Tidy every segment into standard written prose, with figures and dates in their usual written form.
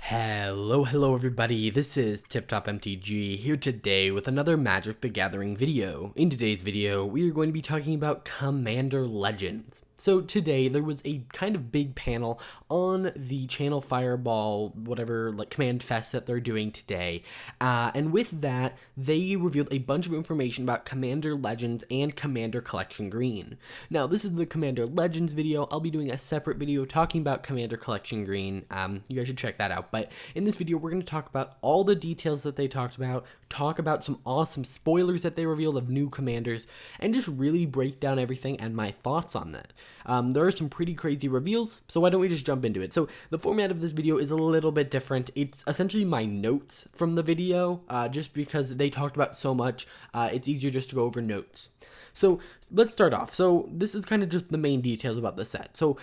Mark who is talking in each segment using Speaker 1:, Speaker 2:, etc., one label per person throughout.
Speaker 1: Hello everybody, this is Tip Top MTG here today with another Magic the Gathering video. In today's video, we are going to be talking about Commander Legends. So today there was a kind of big panel on the Channel Fireball, whatever, like Command Fest that they're doing today. And with that, they revealed a bunch of information about Commander Legends and Commander Collection Green. Now, this is the Commander Legends video. I'll be doing a separate video talking about Commander Collection Green. You guys should check that out. But in this video, we're going to talk about all the details that they talked about, talk about some awesome spoilers that they revealed of new commanders, and just really break down everything and my thoughts on that. There are some pretty crazy reveals, so why don't we just jump into it? So the format of this video is a little bit different. It's essentially my notes from the video, just because they talked about so much, it's easier just to go over notes. So let's start off. So this is kind of just the main details about the set. So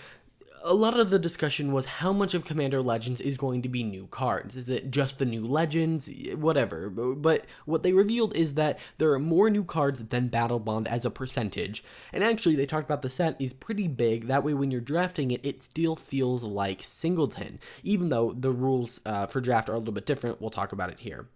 Speaker 1: a lot of the discussion was how much of Commander Legends is going to be new cards. Is it just the new Legends? Whatever. But what they revealed is that there are more new cards than Battle Bond as a percentage. And actually, they talked about the set is pretty big. That way, when you're drafting it, it still feels like Singleton. Even though the rules for draft are a little bit different, we'll talk about it here.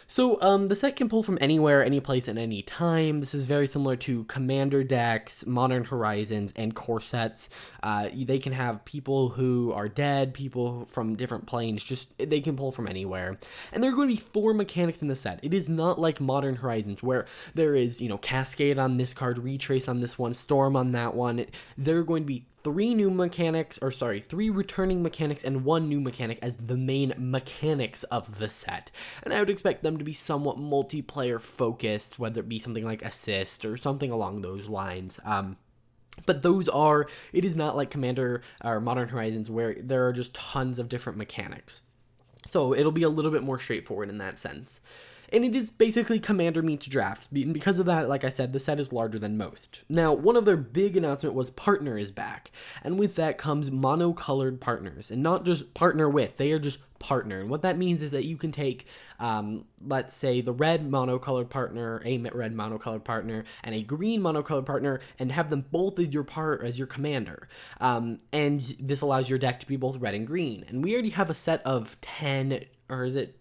Speaker 1: So, the set can pull from anywhere, any place, at any time. This is very similar to Commander decks, Modern Horizons, and core sets. They can have people who are dead, people from different planes, they can pull from anywhere. And there are going to be 4 mechanics in the set. It is not like Modern Horizons, where there is, Cascade on this card, Retrace on this one, Storm on that one. There are going to be 3 returning mechanics and 1 new mechanic as the main mechanics of the set. And I would expect them to be somewhat multiplayer focused, whether it be something like Assist or something along those lines. But it is not like Commander or Modern Horizons where there are just tons of different mechanics. So it'll be a little bit more straightforward in that sense. And it is basically Commander meets draft. And because of that, like I said, the set is larger than most. Now, one of their big announcement was Partner is back. And with that comes monocolored partners. And not just partner with, they are just partner. And what that means is that you can take, let's say, the red monocolored partner, a red monocolored partner, and a green monocolored partner, and have them both as your commander. And this allows your deck to be both red and green. And we already have a set of 10, or is it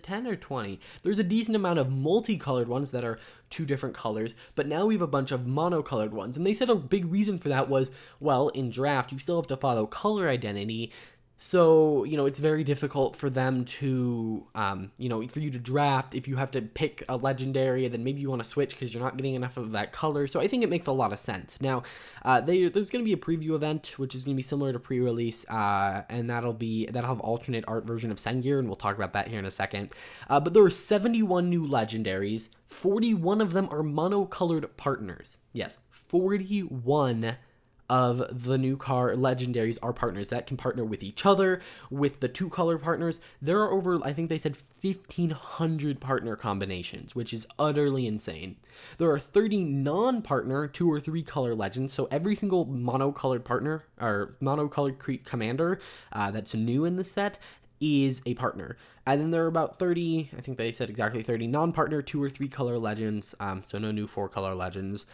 Speaker 1: 10 or 20? There's a decent amount of multicolored ones that are 2 different colors, but now we have a bunch of monocolored ones. And they said a big reason for that was, well, in draft, you still have to follow color identity. So, it's very difficult for them to, for you to draft if you have to pick a legendary and then maybe you want to switch because you're not getting enough of that color. So I think it makes a lot of sense. Now, there's going to be a preview event, which is going to be similar to pre-release, and that'll have alternate art version of Sengir, and we'll talk about that here in a second. But there are 71 new legendaries. 41 of them are monocolored partners. Yes, 41 of the new legendaries are partners that can partner with each other, with the 2 color partners. There are over, I think they said, 1,500 partner combinations, which is utterly insane. There are 30 non-partner 2 or 3 color legends, so every single monocolored partner, or monocolored commander that's new in the set is a partner. And then there are about 30, I think they said exactly 30 non-partner 2 or 3 color legends, so no new 4 color legends.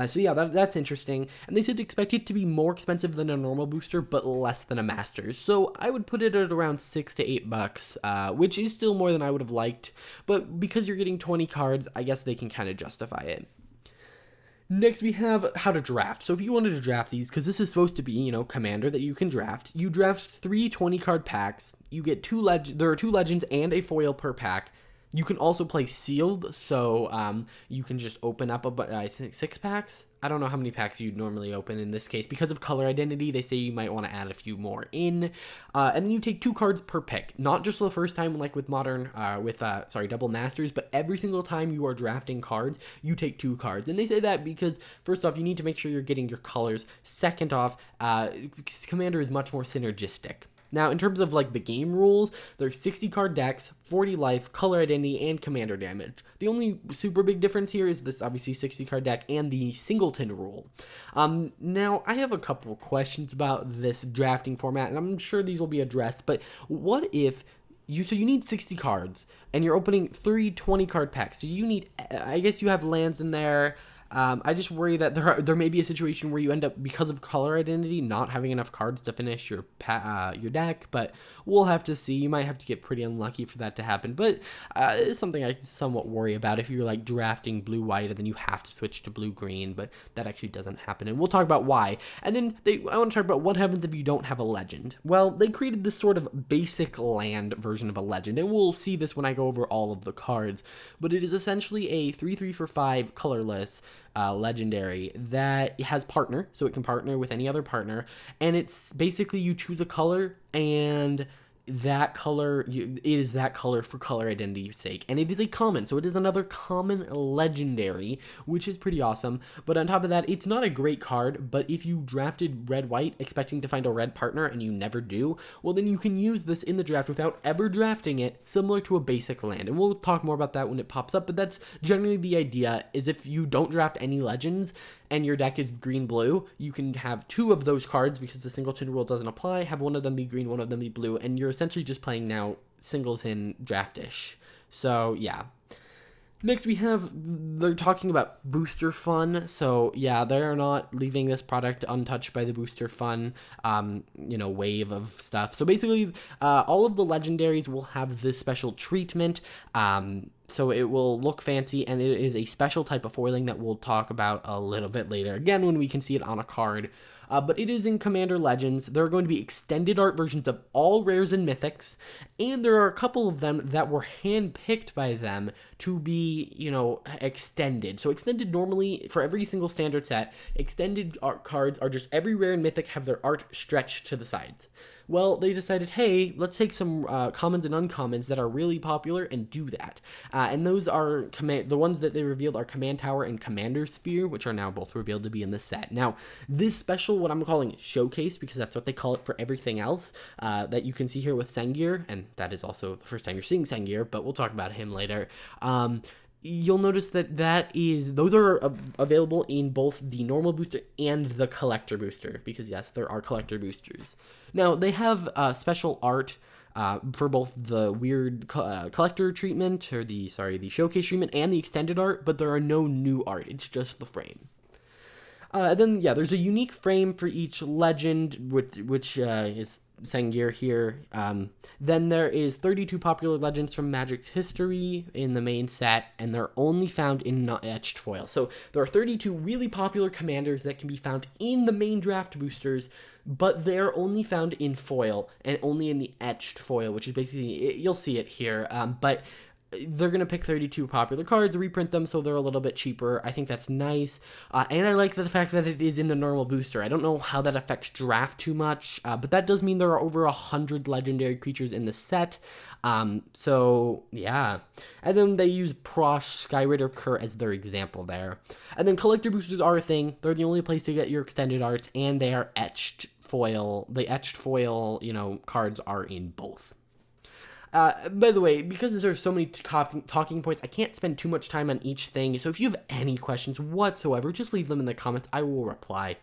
Speaker 1: So yeah, that's interesting. And they said expect it to be more expensive than a normal booster, but less than a Masters. So I would put it at around $6 to $8, which is still more than I would have liked. But because you're getting 20 cards, I guess they can kind of justify it. Next, we have how to draft. So if you wanted to draft these, because this is supposed to be, Commander that you can draft, you draft 3 20-card packs. You get there are 2 legends and a foil per pack. You can also play sealed, so you can just open up I think 6 packs. I don't know how many packs you'd normally open in this case. Because of color identity, they say you might want to add a few more in. And then you take 2 cards per pick. Not just the first time like with Double Masters, but every single time you are drafting cards, you take 2 cards. And they say that because, first off, you need to make sure you're getting your colors. Second off, Commander is much more synergistic. Now, in terms of the game rules, there's 60 card decks, 40 life, color identity, and commander damage. The only super big difference here is this obviously 60 card deck and the singleton rule. Now, I have a couple of questions about this drafting format, and I'm sure these will be addressed, but what if you need 60 cards, and you're opening 3 20 card packs, so you need, I guess you have lands in there, I just worry that there may be a situation where you end up, because of color identity, not having enough cards to finish your deck, but we'll have to see. You might have to get pretty unlucky for that to happen, but it's something I somewhat worry about if you're like drafting blue-white and then you have to switch to blue-green, but that actually doesn't happen, and we'll talk about why. And then I want to talk about what happens if you don't have a legend. Well, they created this sort of basic land version of a legend, and we'll see this when I go over all of the cards, but it is essentially a 3/3 for 5 colorless legendary that has partner, so it can partner with any other partner, and it's basically you choose a color, and that color, it is that color for color identity's sake, and it is a common, so it is another common legendary, which is pretty awesome. But on top of that, it's not a great card, but if you drafted red-white expecting to find a red partner and you never do, well, then you can use this in the draft without ever drafting it, similar to a basic land, and we'll talk more about that when it pops up. But that's generally the idea, is if you don't draft any legends and your deck is green-blue, you can have 2 of those cards, because the singleton rule doesn't apply, have one of them be green, one of them be blue, and you're essentially just playing now singleton draftish. So yeah. Next we have, they're talking about booster fun. So yeah, they're not leaving this product untouched by the booster fun, wave of stuff. So basically, all of the legendaries will have this special treatment. So it will look fancy, and it is a special type of foiling that we'll talk about a little bit later, again, when we can see it on a card. But it is in Commander Legends. There are going to be extended art versions of all rares and mythics, and there are a couple of them that were handpicked by them to be, extended. So extended normally, for every single standard set, extended art cards are just every rare and mythic have their art stretched to the sides. Well, they decided, hey, let's take some commons and uncommons that are really popular and do that. And those are, the ones that they revealed are Command Tower and Commander Sphere, which are now both revealed to be in the set. Now, this special, what I'm calling Showcase, because that's what they call it for everything else, that you can see here with Sengir, and that is also the first time you're seeing Sengir, but we'll talk about him later. You'll notice that those are available in both the normal booster and the collector booster, because yes, there are collector boosters. Now, they have special art for both the weird collector treatment, or the showcase treatment, and the extended art, but there are no new art. It's just the frame. Then, yeah, there's a unique frame for each legend, which is Sengir here. Then there is 32 popular legends from Magic's history in the main set, and they're only found in etched foil. So there are 32 really popular commanders that can be found in the main draft boosters, but they're only found in foil, and only in the etched foil, which is basically, you'll see it here, but they're going to pick 32 popular cards, reprint them, so they're a little bit cheaper. I think that's nice. And I like the fact that it is in the normal booster. I don't know how that affects draft too much, but that does mean there are over 100 legendary creatures in the set. So, yeah. And then they use Prosh, Skyrider, Kerr as their example there. And then collector boosters are a thing. They're the only place to get your extended arts, and they are etched foil. The etched foil, cards are in both. By the way, because there are so many talking points, I can't spend too much time on each thing, so if you have any questions whatsoever, just leave them in the comments. I will reply.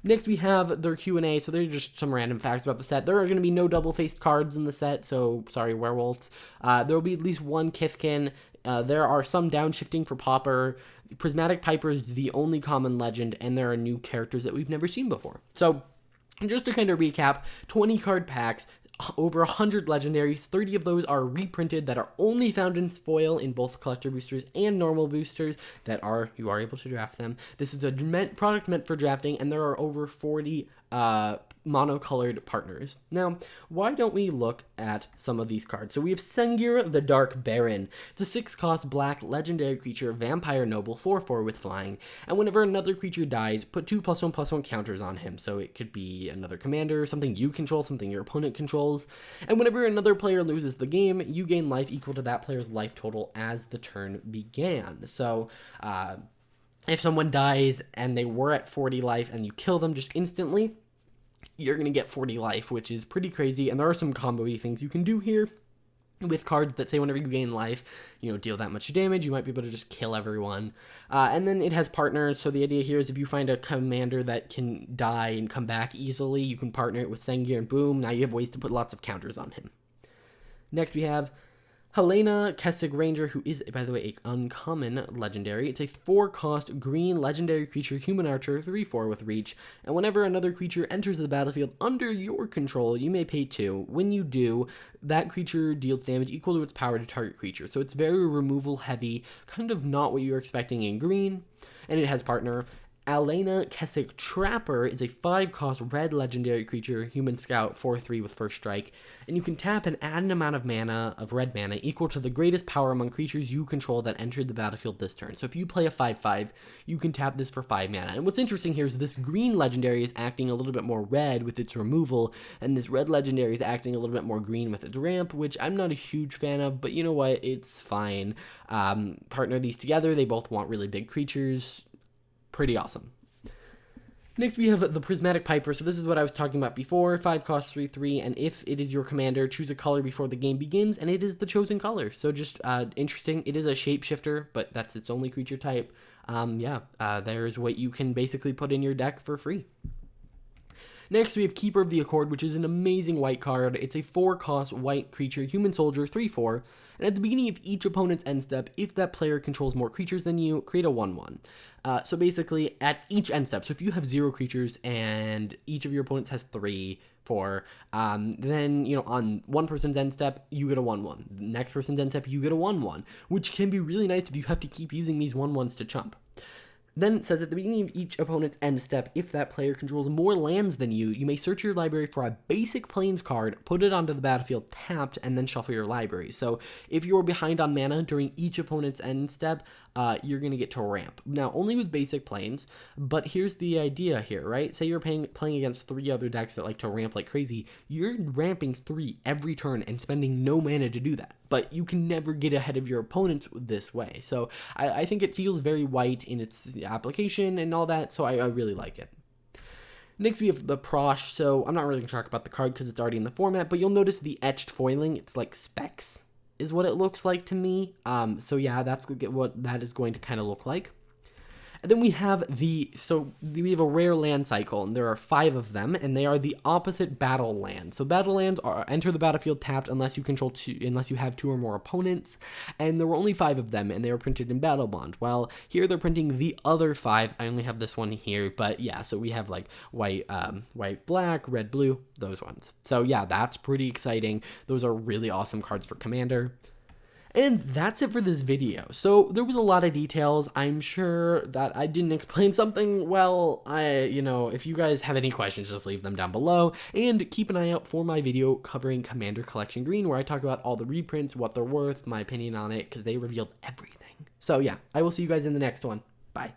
Speaker 1: Next, we have their Q&A, so they're just some random facts about the set. There are going to be no double-faced cards in the set, so sorry, werewolves. There will be at least one Kithkin. There are some downshifting for Pauper. Prismatic Piper is the only common legend, and there are new characters that we've never seen before. So, just to kind of recap, 20 card packs, over 100 legendaries, 30 of those are reprinted that are only found in foil in both collector boosters and normal boosters you are able to draft them. This is a product meant for drafting, and there are over 40 monocolored partners. Now, why don't we look at some of these cards? So we have Sengir the Dark Baron. It's a 6-cost black legendary creature, vampire noble, 4/4 with flying, and whenever another creature dies, put 2 +1/+1 counters on him. So it could be another commander, something you control, something your opponent controls, and whenever another player loses the game, you gain life equal to that player's life total as the turn began. So, if someone dies and they were at 40 life and you kill them just instantly, you're going to get 40 life, which is pretty crazy, and there are some combo-y things you can do here with cards that say whenever you gain life, deal that much damage, you might be able to just kill everyone. And then it has partners, so the idea here is if you find a commander that can die and come back easily, you can partner it with Sengir, and boom, now you have ways to put lots of counters on him. Next we have Helena, Kessick Ranger, who is, by the way, an uncommon legendary. It's a 4-cost green legendary creature, human archer, 3/4 with reach. And whenever another creature enters the battlefield under your control, you may pay 2. When you do, that creature deals damage equal to its power to target creature. So it's very removal heavy, kind of not what you're expecting in green. And it has partner. Helena, Kessick Trapper is a 5-cost red legendary creature, human scout, 4/3 with first strike, and you can tap and add an amount of mana, of red mana, equal to the greatest power among creatures you control that entered the battlefield this turn. So if you play a 5/5, you can tap this for 5 mana. And what's interesting here is this green legendary is acting a little bit more red with its removal, and this red legendary is acting a little bit more green with its ramp, which I'm not a huge fan of, but you know what, it's fine. Partner these together, they both want really big creatures. Pretty awesome. Next, we have the Prismatic Piper. So this is what I was talking about before. 5 cost 3/3, and if it is your commander, choose a color before the game begins, and it is the chosen color. So just interesting. It is a shapeshifter, but that's its only creature type. There's what you can basically put in your deck for free. Next, we have Keeper of the Accord, which is an amazing white card. It's a 4-cost white creature, human soldier, 3/4. And at the beginning of each opponent's end step, if that player controls more creatures than you, create a 1/1. So basically, at each end step, so if you have 0 creatures and each of your opponents has 3, 4, then, on one person's end step, you get a 1/1. Next person's end step, you get a 1/1, which can be really nice if you have to keep using these 1/1s to chump. Then it says at the beginning of each opponent's end step, if that player controls more lands than you may search your library for a basic plains card, put it onto the battlefield tapped, and then shuffle your library. So if you're behind on mana during each opponent's end step, you're going to get to ramp. Now, only with basic plains, but here's the idea here, right? Say you're playing against 3 other decks that like to ramp like crazy. You're ramping 3 every turn and spending no mana to do that. But you can never get ahead of your opponents this way. So I think it feels very white in its application and all that, so I really like it. Next, we have the Prosh. So I'm not really going to talk about the card because it's already in the format, but you'll notice the etched foiling. It's like specks is what it looks like to me. So yeah, that's what that is going to kind of look like. And then we have we have a rare land cycle, and there are 5 of them, and they are the opposite battle lands. So battle lands enter the battlefield tapped unless you have 2 or more opponents, and there were only 5 of them, and they were printed in Battle Bond. Well, here they're printing the other 5. I only have this one here, but yeah, so we have like white, black, red, blue, those ones. So yeah, that's pretty exciting. Those are really awesome cards for Commander. And that's it for this video. So there was a lot of details. I'm sure that I didn't explain something well. If you guys have any questions, just leave them down below. And keep an eye out for my video covering Commander Collection Green, where I talk about all the reprints, what they're worth, my opinion on it, because they revealed everything. So yeah, I will see you guys in the next one. Bye.